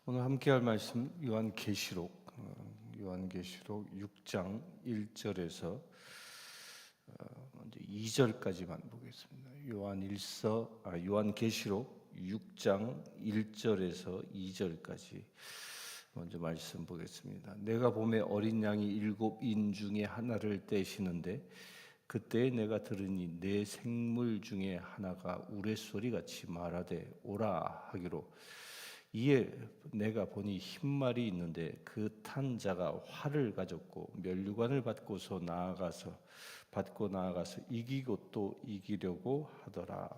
오늘 함께할 말씀 요한계시록 6장 1절에서 먼저 2절까지만 보겠습니다. 요한계시록 6장 1절에서 2절까지 먼저 말씀 보겠습니다. 내가 봄에 어린 양이 7인 중에 하나를 떼시는데 그때 내가 들으니 내 생물 중에 하나가 우레소리같이 말하되 오라 하기로, 이에 내가 보니 흰말이 있는데 그 탄 자가 활을 가졌고 면류관을 받고 나아가서 이기고 또 이기려고 하더라.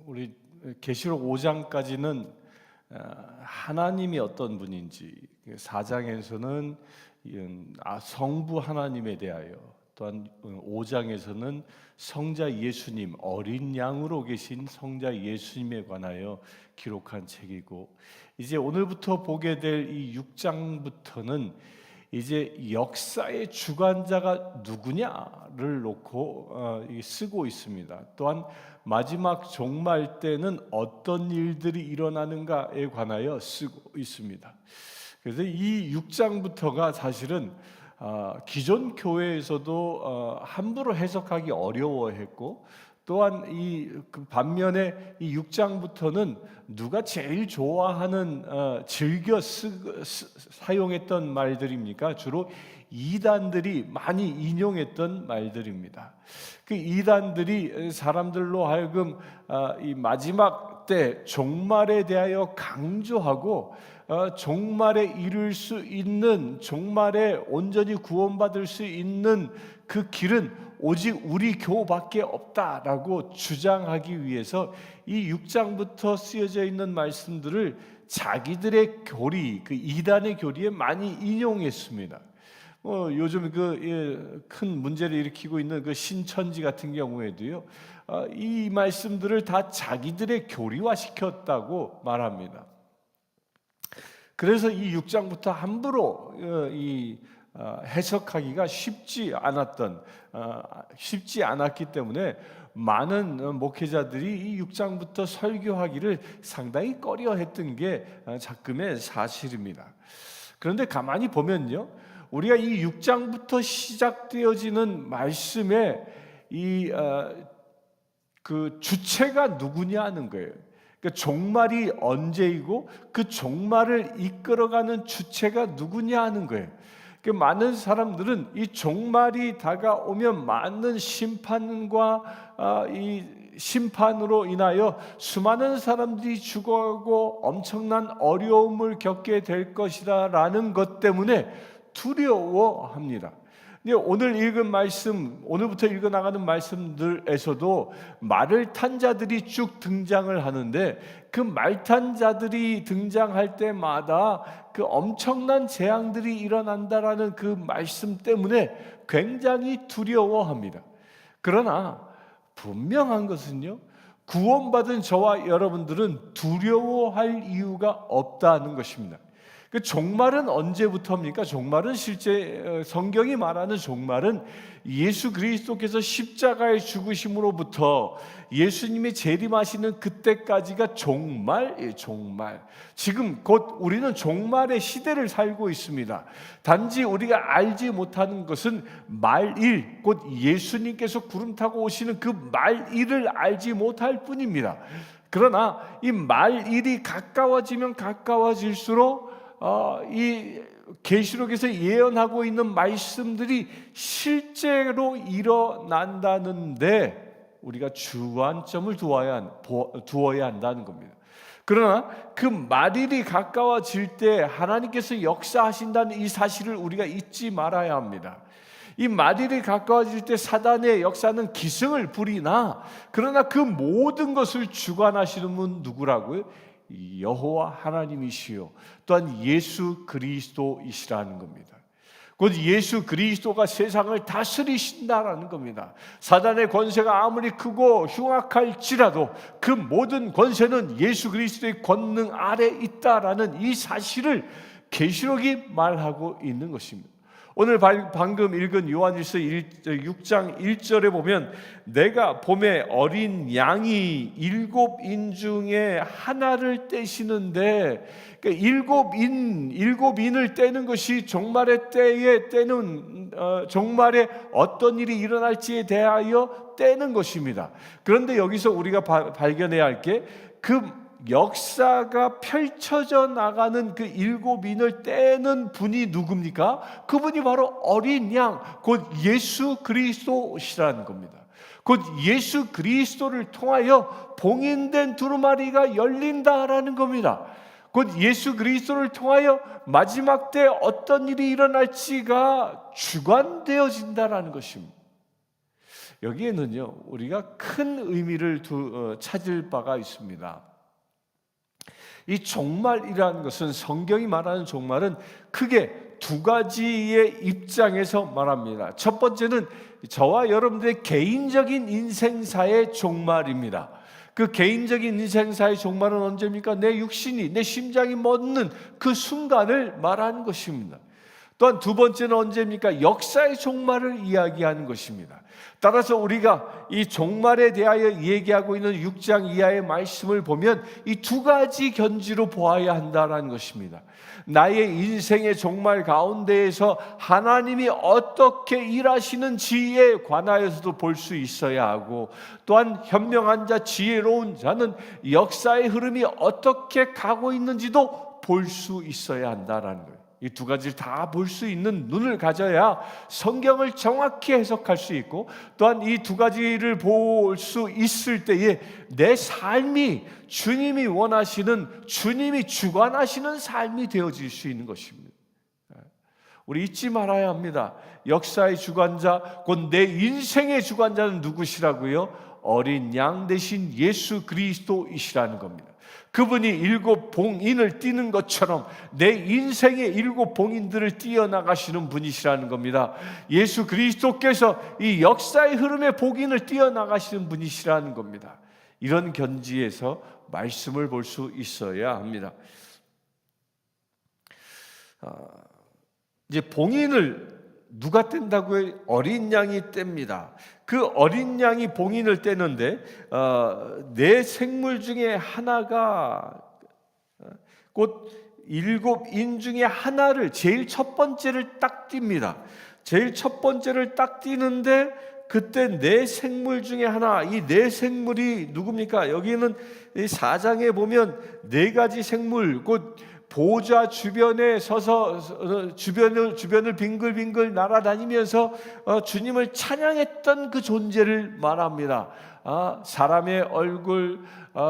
우리 계시록 5장까지는 하나님이 어떤 분인지, 4장에서는 성부 하나님에 대하여, 또한 5장에서는 성자 예수님, 어린 양으로 계신 성자 예수님에 관하여 기록한 책이고, 이제 오늘부터 보게 될 이 6장부터는 이제 역사의 주관자가 누구냐를 놓고 쓰고 있습니다. 또한 마지막 종말 때는 어떤 일들이 일어나는가에 관하여 쓰고 있습니다. 그래서 이 6장부터가 사실은 기존 교회에서도 함부로 해석하기 어려워했고, 또한 반면에 이 6장부터는 누가 제일 좋아하는 즐겨 사용했던 말들입니까? 주로 이단들이 많이 인용했던 말들입니다. 그 이단들이 사람들로 하여금 이 마지막 때 종말에 대하여 강조하고, 종말에 이룰 수 있는, 종말에 온전히 구원받을 수 있는 그 길은 오직 우리 교밖에 없다라고 주장하기 위해서 이 6장부터 쓰여져 있는 말씀들을 자기들의 교리, 그 이단의 교리에 많이 인용했습니다. 요즘 큰 문제를 일으키고 있는 그 신천지 같은 경우에도요, 이 말씀들을 다 자기들의 교리화시켰다고 말합니다. 그래서 이 6장부터 함부로 해석하기가 쉽지 않았기 때문에 많은 목회자들이 이 6장부터 설교하기를 상당히 꺼려했던 게 작금의 사실입니다. 그런데 가만히 보면요, 우리가 이 6장부터 시작되어지는 말씀에 그 주체가 누구냐는 거예요. 그러니까 종말이 언제이고 그 종말을 이끌어가는 주체가 누구냐 하는 거예요. 많은 사람들은 이 종말이 다가오면 많은 심판과 이 심판으로 인하여 수많은 사람들이 죽어가고 엄청난 어려움을 겪게 될 것이라는 것 때문에 두려워합니다. 오늘 읽은 말씀, 오늘부터 읽어나가는 말씀들에서도 말을 탄 자들이 쭉 등장을 하는데, 그 말 탄 자들이 등장할 때마다 그 엄청난 재앙들이 일어난다라는 그 말씀 때문에 굉장히 두려워합니다. 그러나 분명한 것은요, 구원받은 저와 여러분들은 두려워할 이유가 없다는 것입니다. 그 종말은 언제부터입니까? 종말은 실제 성경이 말하는 종말은 예수 그리스도께서 십자가의 죽으심으로부터 예수님이 재림하시는 그때까지가 종말이에요. 종말. 지금 곧 우리는 종말의 시대를 살고 있습니다. 단지 우리가 알지 못하는 것은 말일, 곧 예수님께서 구름 타고 오시는 그 말일을 알지 못할 뿐입니다. 그러나 이 말일이 가까워지면 가까워질수록 이 계시록에서 예언하고 있는 말씀들이 실제로 일어난다는데 우리가 주안점을 두어야 한다는 겁니다. 그러나 그 말일이 가까워질 때 하나님께서 역사하신다는 이 사실을 우리가 잊지 말아야 합니다. 이 말일이 가까워질 때 사단의 역사는 기승을 부리나, 그러나 그 모든 것을 주관하시는 분 누구라고요? 여호와 하나님이시요, 또한 예수 그리스도이시라는 겁니다. 곧 예수 그리스도가 세상을 다스리신다라는 겁니다. 사단의 권세가 아무리 크고 흉악할지라도 그 모든 권세는 예수 그리스도의 권능 아래 있다라는 이 사실을 계시록이 말하고 있는 것입니다. 오늘 방금 읽은 요한일서 6장 1절에 보면 내가 봄에 어린 양이 7인 중에 하나를 떼시는데, 그러니까 7인을 떼는 것이 종말의 때에 떼는 종말에 어떤 일이 일어날지에 대하여 떼는 것입니다. 그런데 여기서 우리가 발견해야 할 게 그 역사가 펼쳐져 나가는 그 7인을 떼는 분이 누굽니까? 그분이 바로 어린 양, 곧 예수 그리스도시라는 겁니다. 곧 예수 그리스도를 통하여 봉인된 두루마리가 열린다라는 겁니다. 곧 예수 그리스도를 통하여 마지막 때 어떤 일이 일어날지가 주관되어진다라는 것입니다. 여기에는요, 우리가 큰 의미를 찾을 바가 있습니다. 이 종말이라는 것은, 성경이 말하는 종말은 크게 두 가지의 입장에서 말합니다. 첫 번째는 저와 여러분들의 개인적인 인생사의 종말입니다. 그 개인적인 인생사의 종말은 언제입니까? 내 육신이, 내 심장이 멎는 그 순간을 말하는 것입니다. 또한 두 번째는 언제입니까? 역사의 종말을 이야기하는 것입니다. 따라서 우리가 이 종말에 대하여 얘기하고 있는 6장 이하의 말씀을 보면 이 두 가지 견지로 보아야 한다는 것입니다. 나의 인생의 종말 가운데에서 하나님이 어떻게 일하시는지에 관하여서도 볼 수 있어야 하고, 또한 현명한 자, 지혜로운 자는 역사의 흐름이 어떻게 가고 있는지도 볼 수 있어야 한다는 거예요. 이 두 가지를 다 볼 수 있는 눈을 가져야 성경을 정확히 해석할 수 있고, 또한 이 두 가지를 볼 수 있을 때에 내 삶이 주님이 원하시는, 주님이 주관하시는 삶이 되어질 수 있는 것입니다. 우리 잊지 말아야 합니다. 역사의 주관자, 곧 내 인생의 주관자는 누구시라고요? 어린 양 대신 예수 그리스도이시라는 겁니다. 그분이 7 봉인을 띠는 것처럼 내 인생의 7 봉인들을 띄어나가시는 분이시라는 겁니다. 예수 그리스도께서 이 역사의 흐름의 봉인을 띄어나가시는 분이시라는 겁니다. 이런 견지에서 말씀을 볼 수 있어야 합니다. 이제 봉인을 누가 뗀다고요? 어린 양이 뗍니다. 그 어린 양이 봉인을 떼는데 네 생물 중에 하나가, 곧 7인 중에 하나를, 제일 첫 번째를 딱 띱니다. 제일 첫 번째를 딱 띄는데 그때 네 생물 중에 하나, 이 네 생물이 누굽니까? 여기는 이 4장에 보면 네 가지 생물, 곧 보좌 주변에 서서 주변을 빙글빙글 날아다니면서 주님을 찬양했던 그 존재를 말합니다. 사람의 얼굴,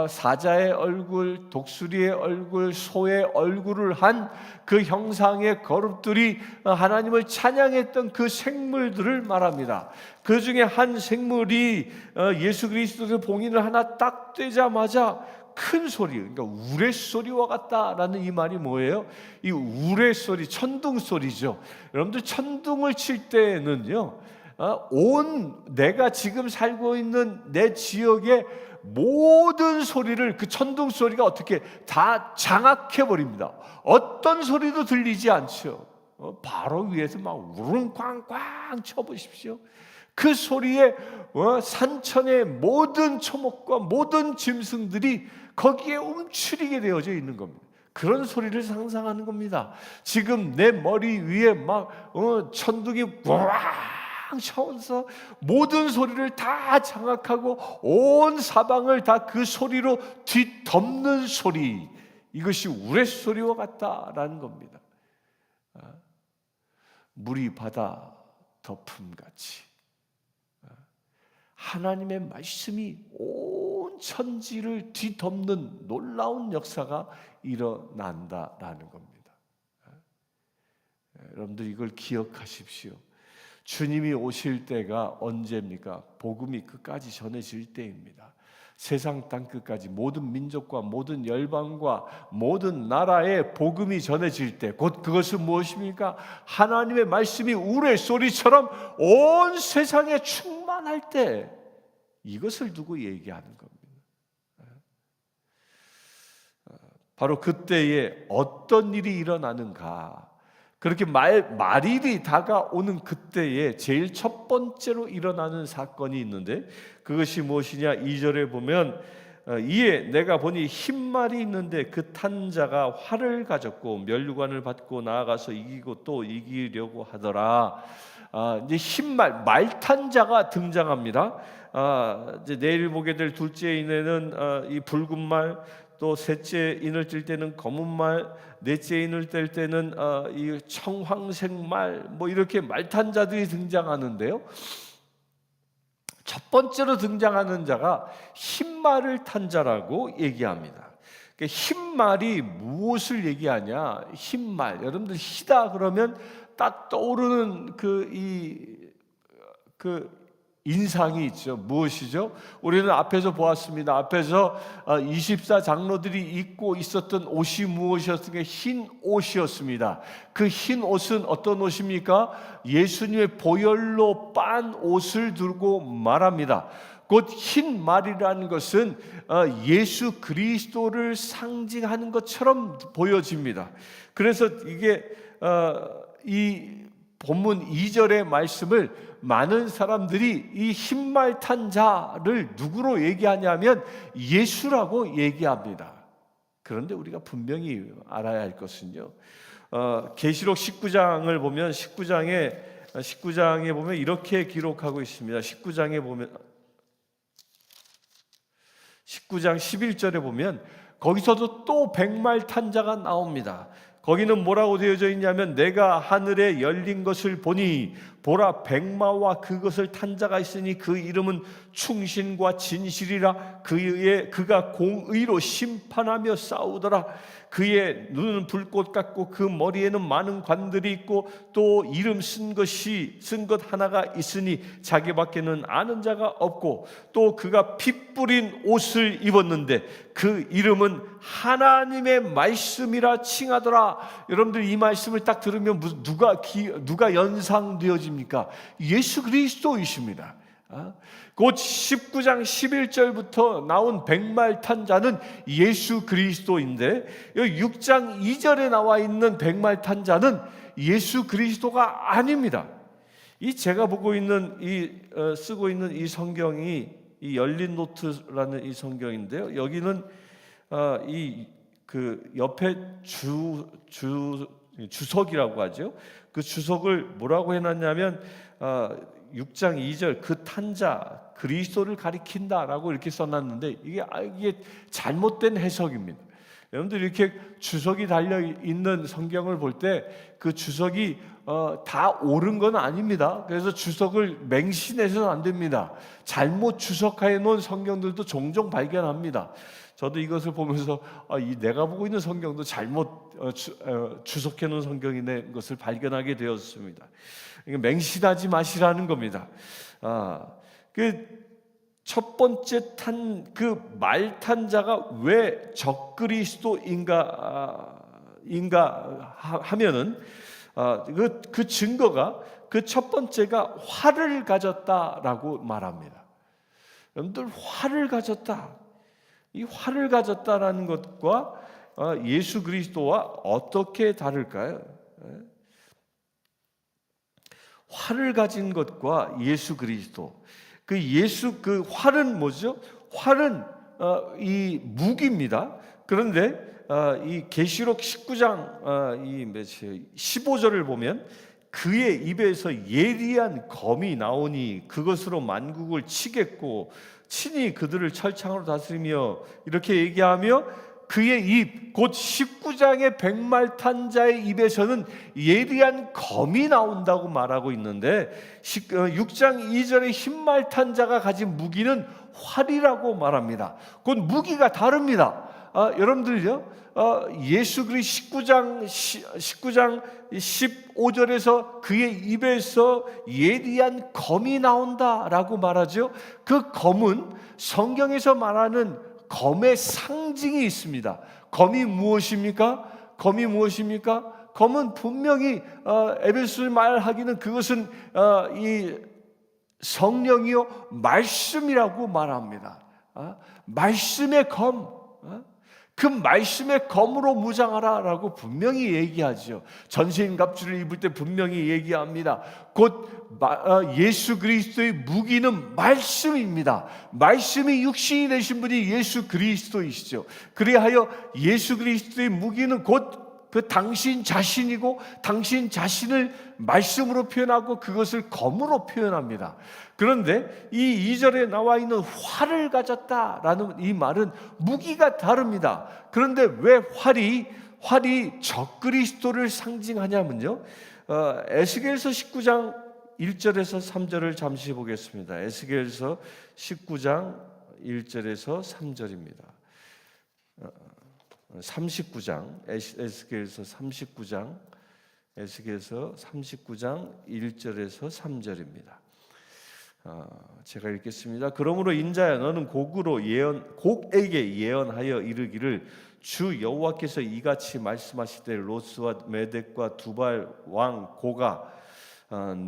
사자의 얼굴, 독수리의 얼굴, 소의 얼굴을 한 그 형상의 거룩들이 하나님을 찬양했던 그 생물들을 말합니다. 그 중에 한 생물이 예수 그리스도의 봉인을 하나 딱 떼자마자 큰 소리, 그러니까 우레소리와 같다라는 이 말이 뭐예요? 이 우레소리, 천둥소리죠. 여러분들 천둥을 칠 때는요, 내가 지금 살고 있는 내 지역의 모든 소리를, 그 천둥소리가 어떻게 다 장악해버립니다. 어떤 소리도 들리지 않죠. 바로 위에서 막 우릉꽝꽝 쳐보십시오. 그 소리에 산천의 모든 초목과 모든 짐승들이 거기에 움츠리게 되어져 있는 겁니다. 그런 소리를 상상하는 겁니다. 지금 내 머리 위에 막 천둥이 꽝 쳐서 모든 소리를 다 장악하고 온 사방을 다 그 소리로 뒤덮는 소리, 이것이 우레소리와 같다라는 겁니다. 물이 바다 덮음같이 하나님의 말씀이 온 천지를 뒤덮는 놀라운 역사가 일어난다라는 겁니다. 여러분들 이걸 기억하십시오. 주님이 오실 때가 언제입니까? 복음이 끝까지 전해질 때입니다. 세상 땅끝까지 모든 민족과 모든 열방과 모든 나라에 복음이 전해질 때, 곧 그것은 무엇입니까? 하나님의 말씀이 우레소리처럼 온 세상에 충만할 때, 이것을 두고 얘기하는 겁니다. 바로 그때에 어떤 일이 일어나는가? 그렇게 말일이 다가오는 그때에 제일 첫 번째로 일어나는 사건이 있는데 그것이 무엇이냐? 2절에 보면 이에 내가 보니 흰 말이 있는데 그 탄 자가 활을 가졌고 면류관을 받고 나아가서 이기고 또 이기려고 하더라. 이제 흰 말탄 자가 등장합니다. 이제 내일 보게 될 둘째 인에는 이 붉은 말, 또 셋째 인을 뜰 때는 검은 말, 넷째 인을 뜰 때는 이 청황색 말, 뭐 이렇게 말탄 자들이 등장하는데요. 첫 번째로 등장하는 자가 흰 말을 탄 자라고 얘기합니다. 흰 말이 무엇을 얘기하냐? 흰 말. 여러분들 희다 그러면 딱 떠오르는 그 인상이 있죠. 무엇이죠? 우리는 앞에서 보았습니다. 앞에서 24장로들이 입고 있었던 옷이 무엇이었습니까? 흰 옷이었습니다. 그 흰 옷은 어떤 옷입니까? 예수님의 보혈로 빤 옷을 들고 말합니다. 곧 흰 말이라는 것은 예수 그리스도를 상징하는 것처럼 보여집니다. 그래서 이게 이 본문 2절의 말씀을 많은 사람들이 이 흰말 탄 자를 누구로 얘기하냐면 예수라고 얘기합니다. 그런데 우리가 분명히 알아야 할 것은요, 계시록 19장을 보면 19장에 보면 이렇게 기록하고 있습니다. 19장에 보면 19장 11절에 보면 거기서도 또 백말 탄 자가 나옵니다. 거기는 뭐라고 되어져 있냐면 내가 하늘에 열린 것을 보니 보라 백마와 그것을 탄 자가 있으니 그 이름은 충신과 진실이라. 그가 공의로 심판하며 싸우더라. 그의 눈은 불꽃 같고 그 머리에는 많은 관들이 있고 또 이름 쓴 것 하나가 있으니 자기밖에는 아는 자가 없고 또 그가 피 뿌린 옷을 입었는데 그 이름은 하나님의 말씀이라 칭하더라. 여러분들 이 말씀을 딱 들으면 누가 연상되어집니까? 예수 그리스도이십니다. 곧 19장 11절부터 나온 백말 탄 자는 예수 그리스도인데 6장 2절에 나와 있는 백말 탄 자는 예수 그리스도가 아닙니다. 이 제가 보고 있는 쓰고 있는 이 성경이 이 열린 노트라는 이 성경인데요. 여기는 그 옆에 주석이라고 하죠. 그 주석을 뭐라고 해놨냐면 6장 2절 그 탄자 그리스도를 가리킨다라고 이렇게 써놨는데 이게 잘못된 해석입니다. 여러분들 이렇게 주석이 달려 있는 성경을 볼 때 그 주석이 다 옳은 건 아닙니다. 그래서 주석을 맹신해서는 안 됩니다. 잘못 주석해 놓은 성경들도 종종 발견합니다. 저도 이것을 보면서 내가 보고 있는 성경도 잘못 주석해 놓은 성경인 것을 발견하게 되었습니다. 맹신하지 마시라는 겁니다. 그 첫 번째 그 말 탄 자가 왜 적그리스도인가 하면은 그 증거가 그 첫 번째가 활을 가졌다라고 말합니다. 여러분들 활을 가졌다. 이 활을 가졌다라는 것과 예수 그리스도와 어떻게 다를까요? 활을 가진 것과 예수 그리스도. 그 활은 뭐죠? 활은 이 무기입니다. 그런데 이 계시록 19장 15절을 보면 그의 입에서 예리한 검이 나오니 그것으로 만국을 치겠고 친히 그들을 철창으로 다스리며 이렇게 얘기하며 그의 입, 곧 19장의 백말 탄 자의 입에서는 예리한 검이 나온다고 말하고 있는데 6장 2절의 흰말 탄 자가 가진 무기는 활이라고 말합니다. 곧 무기가 다릅니다. 여러분들요, 예수 그리스도 19장 15절에서 그의 입에서 예리한 검이 나온다라고 말하죠. 그 검은 성경에서 말하는 검의 상징이 있습니다. 검이 무엇입니까? 검은 분명히 에베소서 말하기는 그것은 이 성령이요 말씀이라고 말합니다. 말씀의 검. 그 말씀의 검으로 무장하라라고 분명히 얘기하죠. 전신 갑주를 입을 때 분명히 얘기합니다. 곧 예수 그리스도의 무기는 말씀입니다. 말씀이 육신이 되신 분이 예수 그리스도이시죠. 그리하여 예수 그리스도의 무기는 곧 그 당신 자신이고, 당신 자신을 말씀으로 표현하고 그것을 검으로 표현합니다. 그런데 이 2절에 나와 있는 활을 가졌다라는 이 말은 무기가 다릅니다. 그런데 왜 활이 적그리스도를 상징하냐면요, 에스겔서 19장 1절에서 3절을 잠시 보겠습니다. 에스겔서 19장 1절에서 3절입니다. 39장 에스겔서 39장 1절에서 3절입니다. 제가 읽겠습니다. 그러므로 인자야, 너는 곡에게 예언하여 이르기를, 주 여호와께서 이같이 말씀하시되, 로스와 메덱과 두발 왕 고가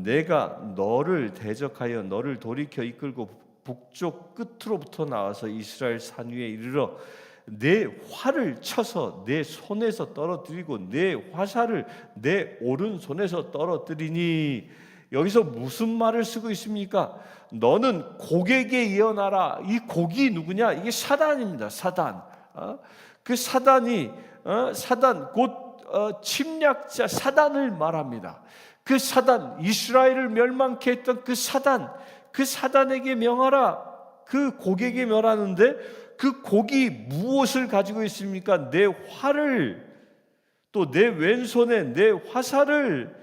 내가 너를 대적하여 너를 돌이켜 이끌고 북쪽 끝으로부터 나와서 이스라엘 산 위에 이르러 내 활을 쳐서 내 손에서 떨어뜨리고 내 화살을 내 오른손에서 떨어뜨리니. 여기서 무슨 말을 쓰고 있습니까? 너는 곡에게 예언하라. 이 곡이 누구냐? 이게 사단입니다. 사단. 그 사단이 사단 곧 침략자 사단을 말합니다. 그 사단, 이스라엘을 멸망케 했던 그 사단에게 명하라. 그 곡에게 명하는데, 그 곡이 무엇을 가지고 있습니까? 내 활을, 또 내 왼손에 내 화살을.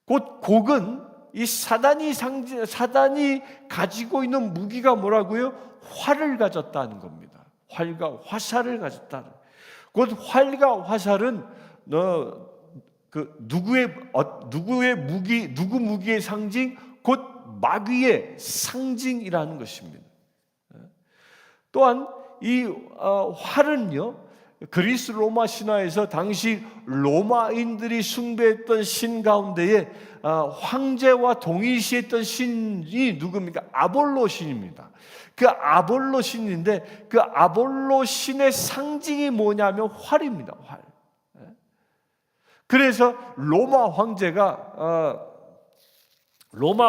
곧 곡은 이 사단이 가지고 있는 무기가 뭐라고요? 활을 가졌다는 겁니다. 활과 화살을 가졌다는. 곧 활과 화살은 누구의 무기의 상징, 곧 마귀의 상징이라는 것입니다. 또한 이 활은요, 그리스 로마 신화에서 당시 로마인들이 숭배했던 신 가운데에 황제와 동일시했던 신이 누굽니까? 아볼로 신입니다. 그 아볼로 신인데, 그 아볼로 신의 상징이 뭐냐면 활입니다. 활. 그래서 로마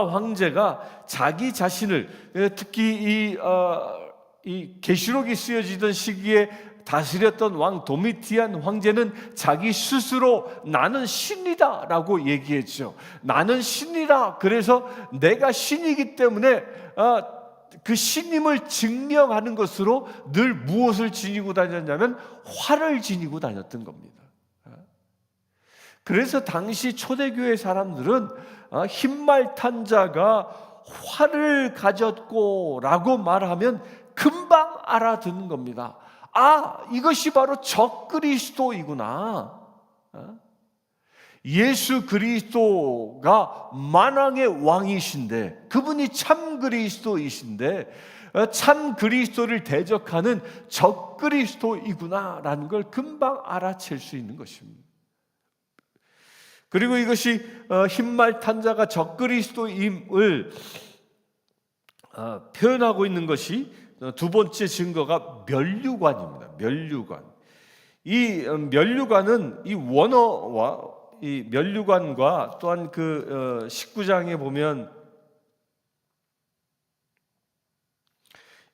황제가 자기 자신을, 특히 이 계시록이 쓰여지던 시기에 다스렸던 왕 도미티안 황제는 자기 스스로 나는 신이다 라고 얘기했죠. 나는 신이라. 그래서 내가 신이기 때문에 그 신임을 증명하는 것으로 늘 무엇을 지니고 다녔냐면 활을 지니고 다녔던 겁니다. 그래서 당시 초대교회 사람들은 흰말 탄 자가 활을 가졌고 라고 말하면 금방 알아듣는 겁니다. 이것이 바로 적그리스도이구나. 예수 그리스도가 만왕의 왕이신데, 그분이 참 그리스도이신데, 참 그리스도를 대적하는 적그리스도이구나라는 걸 금방 알아챌 수 있는 것입니다. 그리고 이것이 흰말 탄 자가 적그리스도임을 표현하고 있는 것이 두 번째 증거가 면류관입니다. 면류관. 이 면류관은 이 원어와 이 면류관과 또한 그 19장에 보면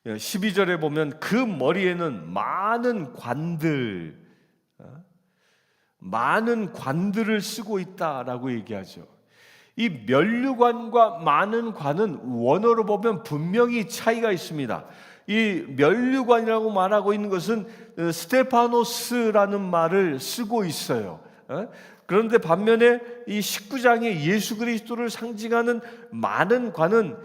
12절에 보면 그 머리에는 많은 관들을 쓰고 있다라고 얘기하죠. 이 면류관과 많은 관은 원어로 보면 분명히 차이가 있습니다. 이 면류관이라고 말하고 있는 것은 스테파노스라는 말을 쓰고 있어요. 그런데 반면에 이 19장에 예수 그리스도를 상징하는 많은 관은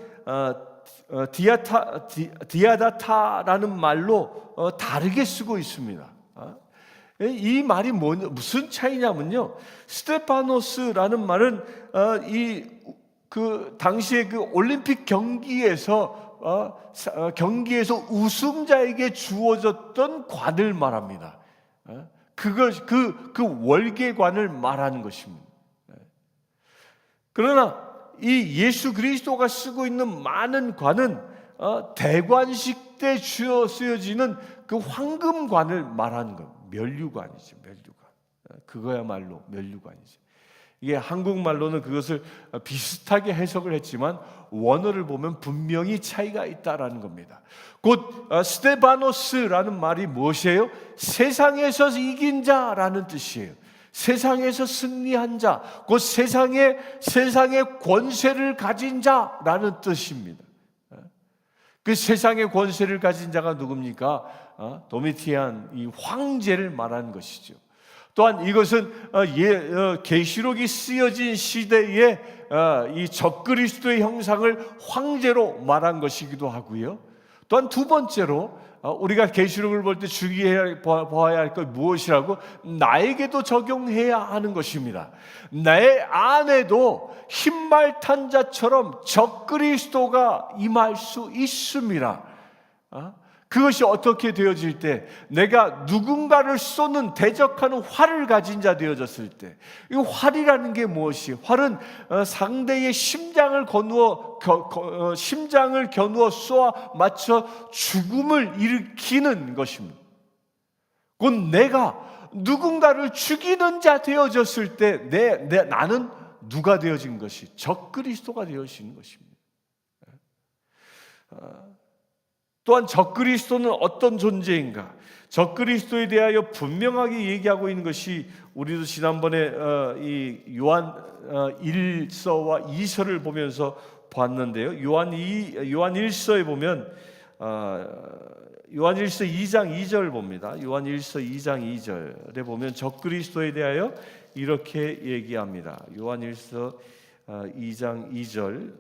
디아다타라는 말로 다르게 쓰고 있습니다. 이 말이 무슨 차이냐면요, 스테파노스라는 말은 그 당시에 그 올림픽 경기에서 우승자에게 주어졌던 관을 말합니다. 그 월계관을 말하는 것입니다. 그러나 이 예수 그리스도가 쓰고 있는 많은 관은 대관식 때 쓰여지는 그 황금관을 말하는 것. 면류관이죠. 면류관. 그거야말로 면류관이죠. 이게 한국말로는 그것을 비슷하게 해석을 했지만 원어를 보면 분명히 차이가 있다라는 겁니다. 곧 스테바노스라는 말이 무엇이에요? 세상에서 이긴 자라는 뜻이에요. 세상에서 승리한 자, 곧 세상의 권세를 가진 자라는 뜻입니다. 그 세상의 권세를 가진 자가 누굽니까? 도미티안 이 황제를 말하는 것이죠. 또한 이것은 계시록이 쓰여진 시대에 이 적그리스도의 형상을 황제로 말한 것이기도 하고요. 또한 두 번째로 우리가 계시록을 볼 때 봐야 할 것 무엇이라고? 나에게도 적용해야 하는 것입니다. 내 안에도 흰말 탄 자처럼 적그리스도가 임할 수 있습니다. 그것이 어떻게 되어질 때, 내가 누군가를 쏘는 대적하는 활을 가진 자 되어졌을 때, 이 활이라는 게 무엇이? 활은 상대의 심장을 겨누어 쏘아 맞춰 죽음을 일으키는 것입니다. 곧 내가 누군가를 죽이는 자 되어졌을 때, 나는 누가 되어진 것이? 적그리스도가 되어지는 것입니다. 또한 적그리스도는 어떤 존재인가? 적그리스도에 대하여 분명하게 얘기하고 있는 것이, 우리도 지난번에 이 요한 1서와 2서를 보면서 봤는데요. 요한 1서에 보면 요한 1서 2장 2절 봅니다. 요한 1서 2장 2절에 보면 적그리스도에 대하여 이렇게 얘기합니다. 요한 1서 2장 2절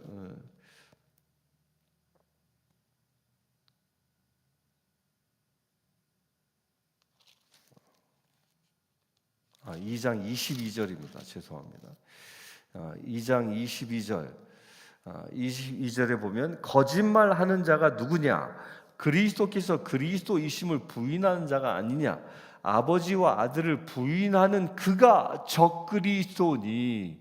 2장 22절입니다. 죄송합니다. 2장 22절 22절에 보면 거짓말하는 자가 누구냐? 그리스도께서 그리스도이심을 부인하는 자가 아니냐? 아버지와 아들을 부인하는 그가 적그리스도니.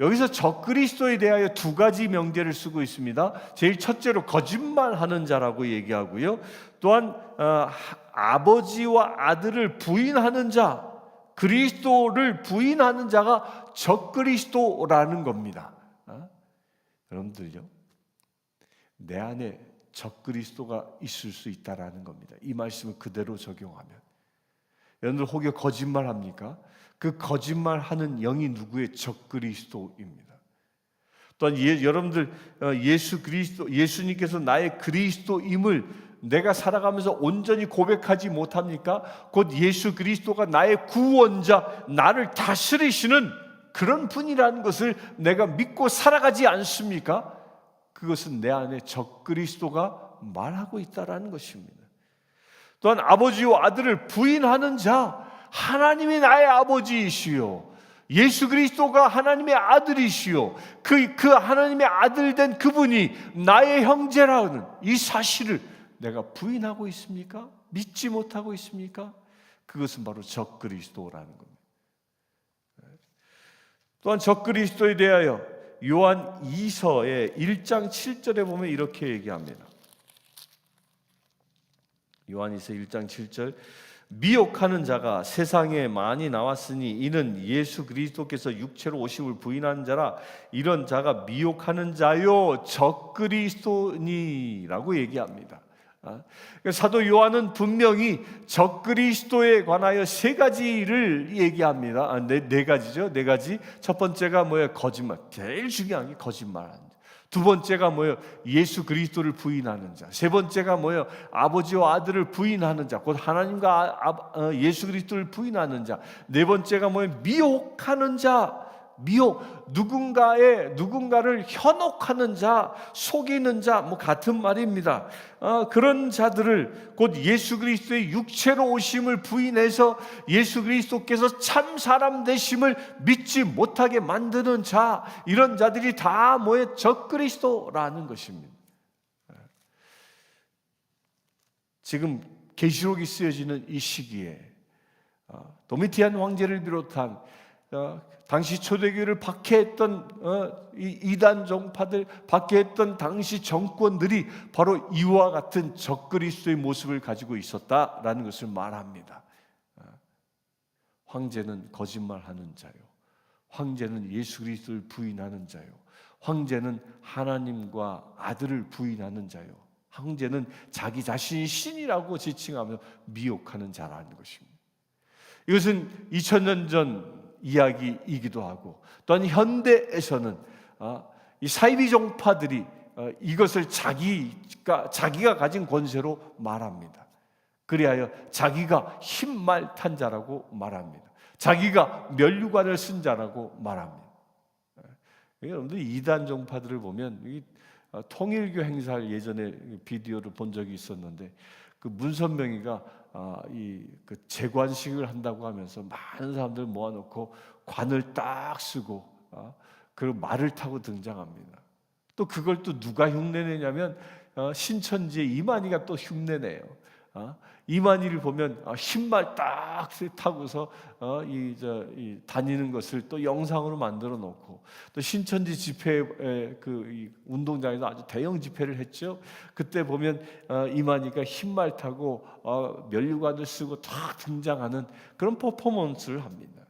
여기서 적그리스도에 대하여 두 가지 명제를 쓰고 있습니다. 제일 첫째로 거짓말하는 자라고 얘기하고요. 또한 아버지와 아들을 부인하는 자, 그리스도를 부인하는 자가 적그리스도라는 겁니다. 여러분들요, 내 안에 적그리스도가 있을 수 있다라는 겁니다. 이 말씀을 그대로 적용하면. 여러분들 혹여 거짓말합니까? 그 거짓말하는 영이 누구의? 적그리스도입니다. 또한 여러분들 예수님께서 나의 그리스도임을 내가 살아가면서 온전히 고백하지 못합니까? 곧 예수 그리스도가 나의 구원자, 나를 다스리시는 그런 분이라는 것을 내가 믿고 살아가지 않습니까? 그것은 내 안에 적그리스도가 말하고 있다라는 것입니다. 또한 아버지와 아들을 부인하는 자, 하나님이 나의 아버지이시요, 예수 그리스도가 하나님의 아들이시요, 그 하나님의 아들 된 그분이 나의 형제라는 이 사실을 내가 부인하고 있습니까? 믿지 못하고 있습니까? 그것은 바로 적그리스도라는 겁니다. 또한 적그리스도에 대하여 요한 2서의 1장 7절에 보면 이렇게 얘기합니다. 요한 2서 1장 7절, 미혹하는 자가 세상에 많이 나왔으니 이는 예수 그리스도께서 육체로 오심을 부인하는 자라. 이런 자가 미혹하는 자요 적그리스도니라고 얘기합니다. 사도 요한은 분명히 적그리스도에 관하여 세 가지를 얘기합니다. 네 가지죠. 네 가지. 첫 번째가 뭐예요? 거짓말. 제일 중요한 게 거짓말하는 자. 두 번째가 뭐예요? 예수 그리스도를 부인하는 자. 세 번째가 뭐예요? 아버지와 아들을 부인하는 자. 곧 하나님과 예수 그리스도를 부인하는 자. 네 번째가 뭐예요? 미혹하는 자. 누군가를 현혹하는 자, 속이는 자, 같은 말입니다. 그런 자들을, 곧 예수 그리스도의 육체로 오심을 부인해서 예수 그리스도께서 참 사람 되심을 믿지 못하게 만드는 자, 이런 자들이 다 뭐의 적그리스도라는 것입니다. 지금 계시록이 쓰여지는 이 시기에 도미티안 황제를 비롯한 당시 초대교회를 박해했던 이 이단 종파들, 박해했던 당시 정권들이 바로 이와 같은 적그리스도의 모습을 가지고 있었다라는 것을 말합니다. 황제는 거짓말하는 자요, 황제는 예수 그리스도를 부인하는 자요, 황제는 하나님과 아들을 부인하는 자요, 황제는 자기 자신이 신이라고 지칭하며 미혹하는 자라는 것입니다. 이것은 2000년 전 이야기이기도 하고, 또한 현대에서는 이 사이비 종파들이 이것을 자기가 가진 권세로 말합니다. 그리하여 자기가 흰말 탄 자라고 말합니다. 자기가 면류관을 쓴 자라고 말합니다. 여러분들 이단 종파들을 보면 통일교 행사를 예전에 비디오를 본 적이 있었는데, 그 문선명이가 그 재관식을 한다고 하면서 많은 사람들 모아놓고 관을 딱 쓰고 그 말을 타고 등장합니다. 또 그걸 또 누가 흉내내냐면 신천지의 이만희가 또 흉내내요. 이만희를 보면 흰말 딱 타고서 다니는 것을 또 영상으로 만들어 놓고, 또 신천지 집회 이 운동장에서 아주 대형 집회를 했죠. 그때 보면 이만희가 흰말 타고 면류관을 쓰고 탁 등장하는 그런 퍼포먼스를 합니다.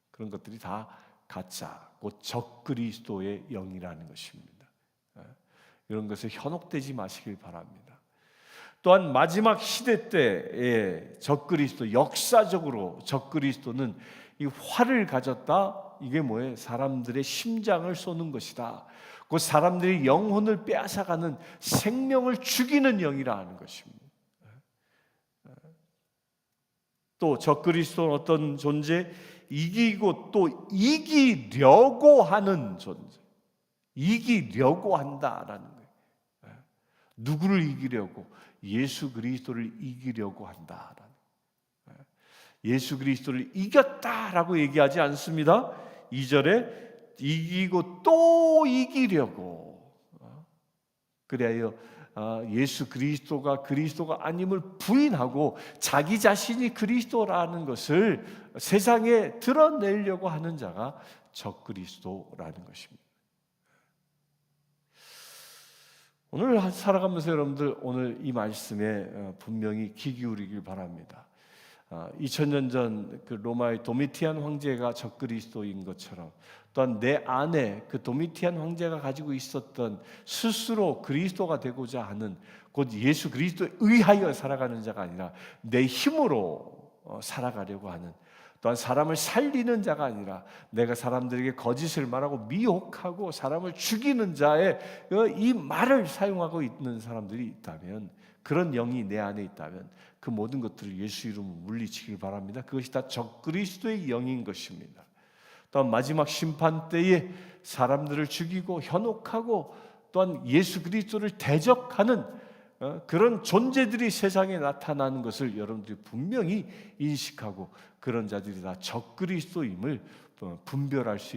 그런 것들이 다 가짜, 곧 적그리스도의 영이라는 것입니다. 이런 것에 현혹되지 마시길 바랍니다. 또한 마지막 시대 때의 적그리스도, 역사적으로 적그리스도는 이 활을 가졌다. 이게 뭐예요? 사람들의 심장을 쏘는 것이다. 그 사람들의 영혼을 빼앗아가는, 생명을 죽이는 영이라 하는 것입니다. 또 적그리스도는 어떤 존재? 이기고 또 이기려고 하는 존재. 이기려고 한다라는 거예요. 누구를 이기려고? 예수 그리스도를 이기려고 한다라는. 예수 그리스도를 이겼다라고 얘기하지 않습니다. 2절에 이기고 또 이기려고. 그래야 예수 그리스도가 아님을 부인하고 자기 자신이 그리스도라는 것을 세상에 드러내려고 하는 자가 적그리스도라는 것입니다. 오늘 살아가면서 여러분들 오늘 이 말씀에 분명히 귀 기울이길 바랍니다. 2000년 전 그 로마의 도미티안 황제가 적그리스도인 것처럼, 또한 내 안에 그 도미티안 황제가 가지고 있었던 스스로 그리스도가 되고자 하는, 곧 예수 그리스도에 의하여 살아가는 자가 아니라 내 힘으로 살아가려고 하는, 또한 사람을 살리는 자가 아니라 내가 사람들에게 거짓을 말하고 미혹하고 사람을 죽이는 자의 이 말을 사용하고 있는 사람들이 있다면, 그런 영이 내 안에 있다면 그 모든 것들을 예수 이름으로 물리치길 바랍니다. 그것이 다 적그리스도의 영인 것입니다. 또한 마지막 심판 때에 사람들을 죽이고 현혹하고 또한 예수 그리스도를 대적하는 그런 존재들이 세상에 나타나는 것을 여러분들이 분명히 인식하고, 그런 자들이 다 적그리스도임을 분별할 수